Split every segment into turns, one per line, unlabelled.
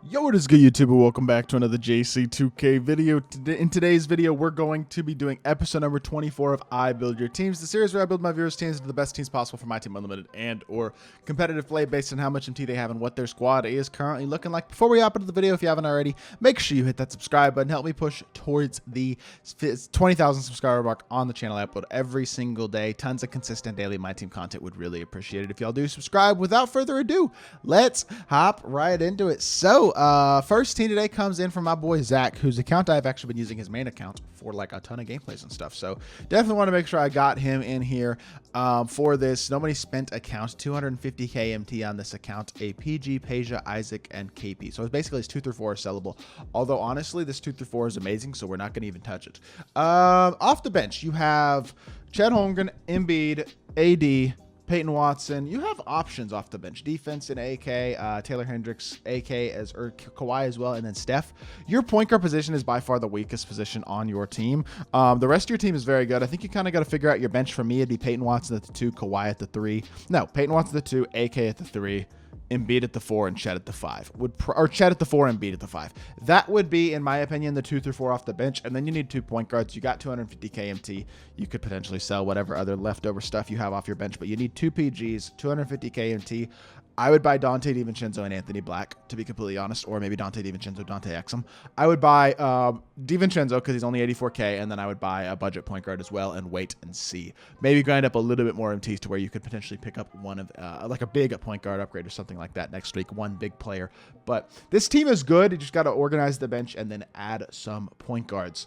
Yo, what is good, YouTube? Welcome back to another JC2K video. In today's video, we're going to be doing episode number 24 of I Build Your Teams, the series where I build my viewers' teams into the best teams possible for my team unlimited and or competitive play based on how much MT they have and what their squad is currently looking like. Before we hop into the video, if you haven't already, make sure you hit that subscribe button. Help me push towards the 20,000 subscriber mark on the channel. I upload every single day. Tons of consistent daily My Team content. Would really appreciate it if y'all do subscribe. Without further ado, let's hop right into it. So, first team today comes in from my boy Zach, whose account I've actually been using his main account for like a ton of gameplays and stuff. So definitely want to make sure I got him in here for this. Nobody spent account 250k MT on this account. A PG, Peja, Isaac, and KP. So it's basically his 2 through 4 is sellable. Although honestly, this 2 through 4 is amazing, so we're not going to even touch it. Off the bench, you have Chet Holmgren, Embiid, AD, Peyton Watson. You have options off the bench. Defense in AK, Taylor Hendricks, AK or Kawhi as well, and then Steph. Your point guard position is by far the weakest position on your team. The rest of your team is very good. I think you kind of got to figure out your bench. For me, it'd be Peyton Watson at the 2, Kawhi at the 3. No, Peyton Watson at the 2, AK at the 3. Embiid at the 4 and Chet at the 5 or Chet at the 4 and Embiid at the 5. That would be, in my opinion, the 2 through 4 off the bench. And then you need 2 point guards. You got 250k MT. You could potentially sell whatever other leftover stuff you have off your bench, but you need 2 PGs, 250k MT. I would buy Dante DiVincenzo and Anthony Black, to be completely honest, or maybe Dante DiVincenzo, Dante Exum. I would buy DiVincenzo because he's only 84k, and then I would buy a budget point guard as well and wait and see. Maybe grind up a little bit more MTs to where you could potentially pick up one of like a big point guard upgrade or something like that next week, one big player. But this team is good. You just got to organize the bench and then add some point guards.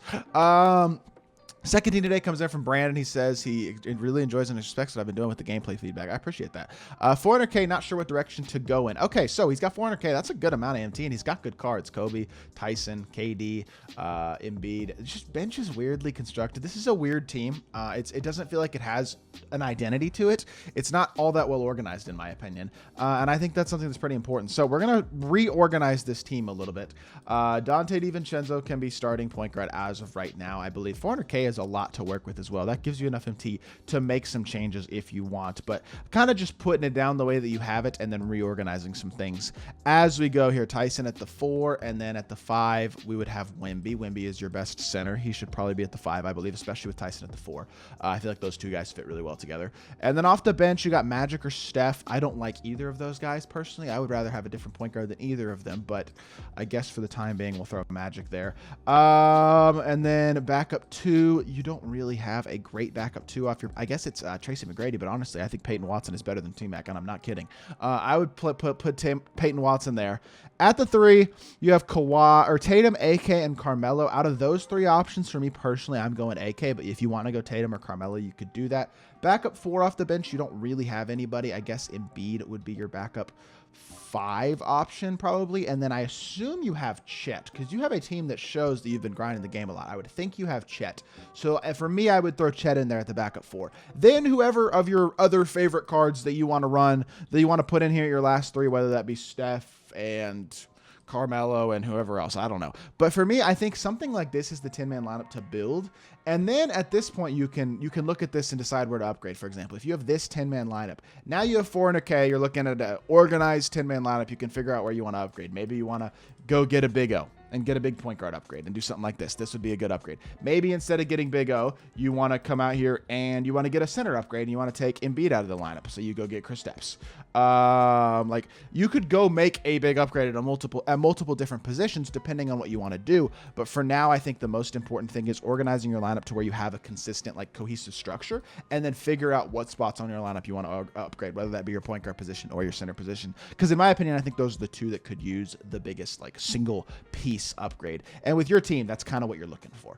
Second team today comes in from Brandon. He says he really enjoys and respects what I've been doing with the gameplay feedback. I appreciate that. 400k, not sure what direction to go in. Okay, so he's got 400k. That's a good amount of MT, and he's got good cards. Kobe, Tyson, KD, Embiid. It's just bench is weirdly constructed. This is a weird team. It doesn't feel like it has an identity to it. It's not all that well organized, in my opinion, and I think that's something that's pretty important. So we're going to reorganize this team a little bit. Dante DiVincenzo can be starting point guard as of right now. I believe 400k is a lot to work with as well. That gives you enough MT to make some changes if you want, but kind of just putting it down the way that you have it and then reorganizing some things as we go here. Tyson at the 4, and then at the 5 we would have Wemby. Wemby is your best center. He should probably be at the 5, I believe, especially with Tyson at the 4. I feel like those two guys fit really well together. And then off the bench you got Magic or Steph. I don't like either of those guys personally. I would rather have a different point guard than either of them, but I guess for the time being we'll throw Magic there. And then backup 2, you don't really have a great backup 2 off your, I guess it's Tracy McGrady, but honestly I think Peyton Watson is better than T-Mac, and I'm not kidding. I would put Peyton Watson there. At the 3 you have Kawhi or Tatum, AK, and Carmelo. Out of those 3 options, for me personally, I'm going AK, but if you want to go Tatum or Carmelo, you could do that. Backup 4 off the bench, you don't really have anybody. I guess Embiid would be your backup 5 option probably, and then I assume you have Chet because you have a team that shows that you've been grinding the game a lot. I would think you have Chet, so for me I would throw Chet in there at the backup 4. Then whoever of your other favorite cards that you want to run, that you want to put in here at your last 3, whether that be Steph and Carmelo and whoever else, I don't know. But for me, I think something like this is the 10-man lineup to build. And then at this point, you can look at this and decide where to upgrade. For example, if you have this 10-man lineup, now you have 400k, you're looking at an organized 10-man lineup, you can figure out where you want to upgrade. Maybe you want to go get a Big O and get a big point guard upgrade and do something like this. This would be a good upgrade. Maybe instead of getting Big O, you want to come out here and you want to get a center upgrade and you want to take Embiid out of the lineup. So you go get Kristaps. Like you could go make a big upgrade at multiple different positions depending on what you want to do. But for now, I think the most important thing is organizing your lineup to where you have a consistent, like cohesive structure, and then figure out what spots on your lineup you want to upgrade, whether that be your point guard position or your center position. Because in my opinion, I think those are the 2 that could use the biggest like single piece upgrade. And with your team, that's kind of what you're looking for.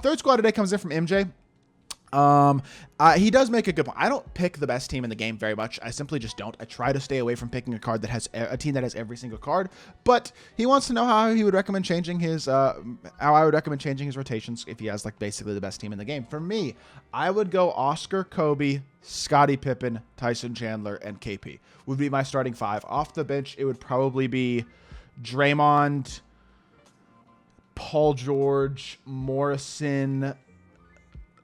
Third squad today comes in from MJ. He does make a good point. I don't pick the best team in the game very much. I simply just don't. I try to stay away from picking a card that has a team that has every single card, but he wants to know how he would recommend changing his, how I would recommend changing his rotations if he has like basically the best team in the game. For me, I would go Oscar, Kobe, Scottie Pippen, Tyson Chandler, and KP would be my starting 5. Off the bench, it would probably be Draymond, Paul George, Morrison,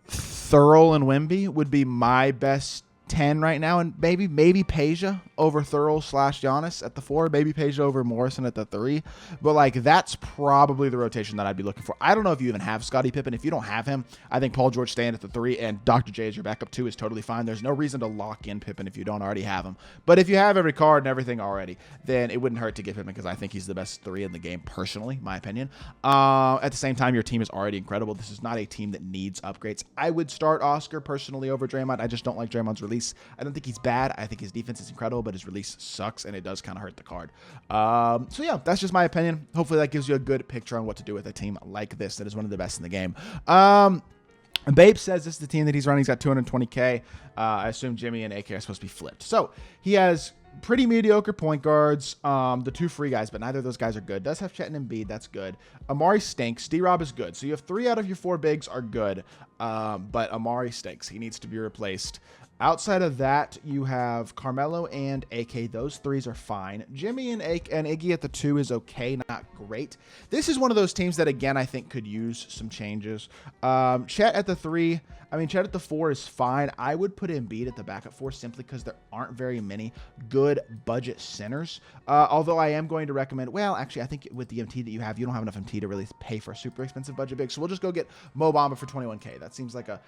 Thurl, and Wemby would be my best 10 right now, and maybe Peja over Thurl / Giannis at the 4, maybe Peja over Morrison at the 3, but like that's probably the rotation that I'd be looking for. I don't know if you even have Scottie Pippen. If you don't have him, I think Paul George staying at the 3 and Dr. J as your backup 2 is totally fine. There's no reason to lock in Pippen if you don't already have him, but if you have every card and everything already, then it wouldn't hurt to get Pippen, because I think he's the best 3 in the game personally, my opinion. At the same time, your team is already incredible. This is not a team that needs upgrades. I would start Oscar personally over Draymond. I just don't like Draymond's release. I don't think he's bad. I think his defense is incredible, but his release sucks, and it does kind of hurt the card. So yeah, that's just my opinion. Hopefully that gives you a good picture on what to do with a team like this that is one of the best in the game. Bape says this is the team that he's running. He's got 220K. I assume Jimmy and AK are supposed to be flipped. So he has pretty mediocre point guards, the 2 free guys, but neither of those guys are good. Does have Chet and Embiid, that's good. Amari stinks. D-Rob is good. So you have 3 out of your 4 bigs are good, but Amari stinks. He needs to be replaced. Outside of that, you have Carmelo and AK. Those 3s are fine. Jimmy and Iggy at the 2 is okay, not great. This is one of those teams that, again, I think could use some changes. Chet at the 3, Chet at the 4 is fine. I would put Embiid at the backup 4 simply because there aren't very many good budget centers. Although I am going to recommend, well, actually, I think with the MT that you have, you don't have enough MT to really pay for a super expensive budget big. So we'll just go get Mo Bamba for 21K. That seems like a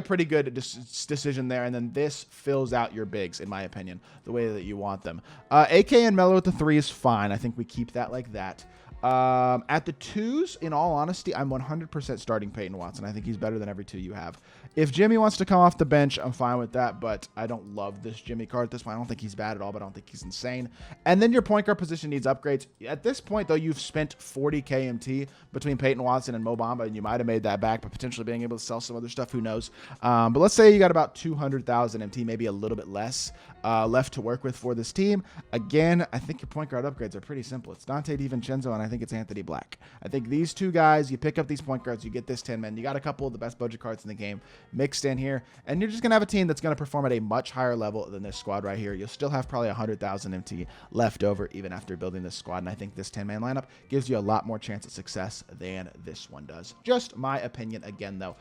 pretty good decision there. And then this fills out your bigs, in my opinion, the way that you want them. AK and Melo at the 3 is fine. I think we keep that like that. At the 2s, in all honesty, I'm 100% starting Peyton Watson. I think he's better than every 2 you have. If Jimmy wants to come off the bench, I'm fine with that, but I don't love this Jimmy card at this point. I don't think he's bad at all, but I don't think he's insane. And then your point guard position needs upgrades. At this point, though, you've spent 40K MT between Peyton Watson and Mo Bamba, and you might have made that back, but potentially being able to sell some other stuff, who knows? But let's say you got about 200,000 MT, maybe a little bit less, left to work with for this team. Again, I think your point guard upgrades are pretty simple. It's Dante DiVincenzo, and I think it's Anthony Black. I think these 2 guys, you pick up these point guards, you get this 10 men. You got a couple of the best budget cards in the game mixed in here, and you're just going to have a team that's going to perform at a much higher level than this squad right here. You'll still have probably 100,000 MT left over even after building this squad, and I think this 10-man lineup gives you a lot more chance at success than this one does. Just my opinion again, though.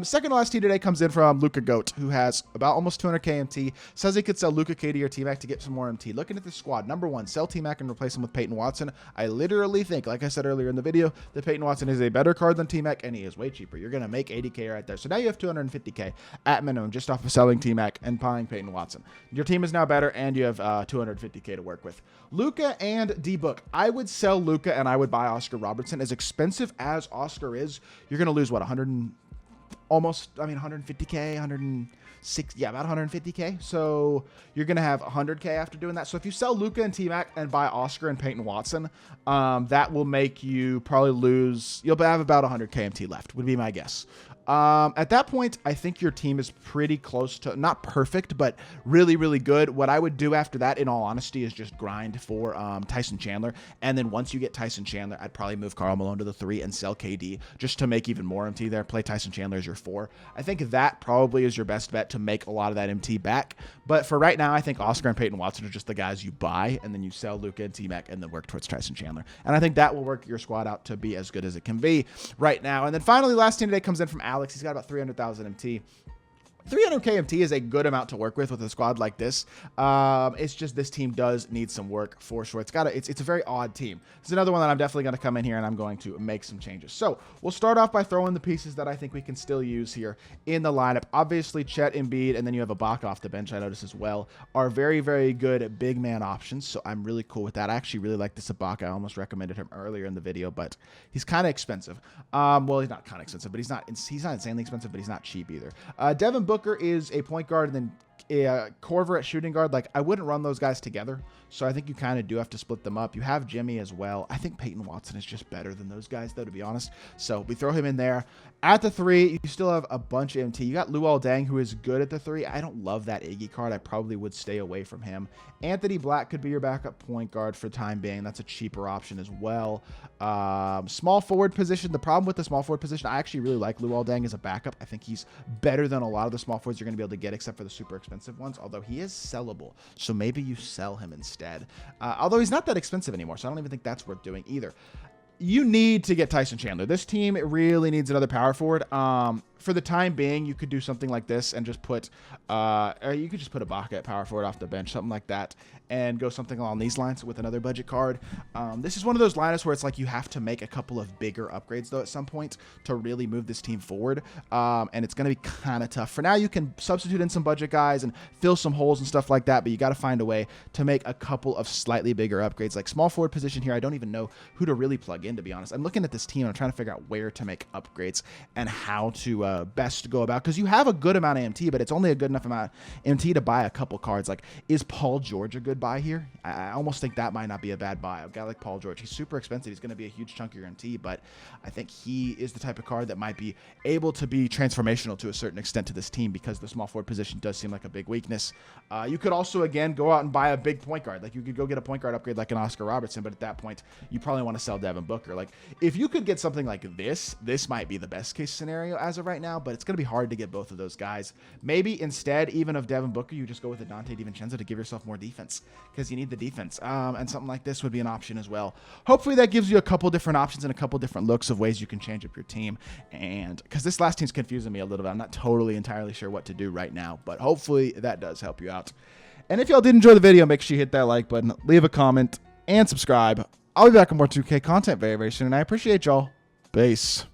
Second to last T today comes in from Luca Goat, who has about almost 200K MT. Says he could sell Luca, KD, or T-Mac to get some more MT. Looking at this squad, number 1, sell T-Mac and replace him with Peyton Watson. I literally think, like I said earlier in the video, that Peyton Watson is a better card than T-Mac, and he is way cheaper. You're going to make 80K right there. So now you have 250K at minimum just off of selling T-Mac and buying Peyton Watson. Your team is now better, and you have 250K to work with. Luca and D-Book. I would sell Luca, and I would buy Oscar Robertson. As expensive as Oscar is, you're going to lose, what, 150K, 160, yeah, about 150K. So you're going to have 100K after doing that. So if you sell Luca and T-Mac and buy Oscar and Peyton Watson, that will make you probably lose, you'll have about 100K MT left, would be my guess. At that point, I think your team is pretty close to, not perfect, but really, really good. What I would do after that, in all honesty, is just grind for Tyson Chandler. And then once you get Tyson Chandler, I'd probably move Karl Malone to the 3 and sell KD just to make even more MT there. Play Tyson Chandler as your 4. I think that probably is your best bet to make a lot of that MT back. But for right now, I think Oscar and Peyton Watson are just the guys you buy, and then you sell Luca and T-Mac and then work towards Tyson Chandler. And I think that will work your squad out to be as good as it can be right now. And then finally, last team today comes in from Alex. He's got about 300,000 MT. 300K MT is a good amount to work with a squad like this. It's just this team does need some work for sure. It's a very odd team. It's another one that I'm definitely going to come in here and I'm going to make some changes. So we'll start off by throwing the pieces that I think we can still use here in the lineup. Obviously, Chet, Embiid, and then you have Ibaka off the bench, I noticed as well, are very, very good big man options. So I'm really cool with that. I actually really like this Ibaka. I almost recommended him earlier in the video, but he's kind of expensive. Well, he's not kind of expensive, but he's not insanely expensive, but he's not cheap either. Devin Booker is a point guard, and then Korver at shooting guard. Like, I wouldn't run those guys together, so I think you kind of do have to split them up. You have Jimmy as well. I think Peyton Watson is just better than those guys, though, to be honest. So we throw him in there. At the 3, you still have a bunch of MT. You got Luol Deng, who is good at the 3. I don't love that Iggy card. I probably would stay away from him. Anthony Black could be your backup point guard for the time being. That's a cheaper option as well. Small forward position. The problem with the small forward position, I actually really like Luol Deng as a backup. I think he's better than a lot of the small forwards you're going to be able to get, except for the super expensive ones, although he is sellable. So maybe you sell him instead. Although he's not that expensive anymore, so I don't even think that's worth doing either. You need to get Tyson Chandler. This team really needs another power forward. for the time being, you could do something like this and just put, or you could just put a Bape at power forward off the bench, something like that, and go something along these lines with another budget card. This is one of those lineups where it's like you have to make a couple of bigger upgrades though at some point to really move this team forward, and it's going to be kind of tough. For now, you can substitute in some budget guys and fill some holes and stuff like that, but you got to find a way to make a couple of slightly bigger upgrades. Like small forward position here, I don't even know who to really plug in, to be honest. I'm looking at this team and I'm trying to figure out where to make upgrades and how to best go about, because you have a good amount of MT, but it's only a good enough amount of MT to buy a couple cards. Like, is Paul George a good buy here? I almost think that might not be a bad buy. A guy like Paul George, he's super expensive. He's going to be a huge chunk of your MT, but I think he is the type of card that might be able to be transformational to a certain extent to this team, because the small forward position does seem like a big weakness. You could also, again, go out and buy a big point guard. Like, you could go get a point guard upgrade like an Oscar Robertson, but at that point, you probably want to sell Devin Booker. Like, if you could get something like this might be the best case scenario as of right now, but it's going to be hard to get both of those guys. Maybe instead, even of Devin Booker, you just go with a Dante DiVincenzo to give yourself more defense, because you need the defense. And something like this would be an option as well. Hopefully that gives you a couple different options and a couple different looks of ways you can change up your team. And because this last team's confusing me a little bit, I'm not totally entirely sure what to do right now, but hopefully that does help you out. And if y'all did enjoy the video, make sure you hit that like button, leave a comment, and subscribe. I'll be back with more 2K content very, very soon, and I appreciate y'all. Peace.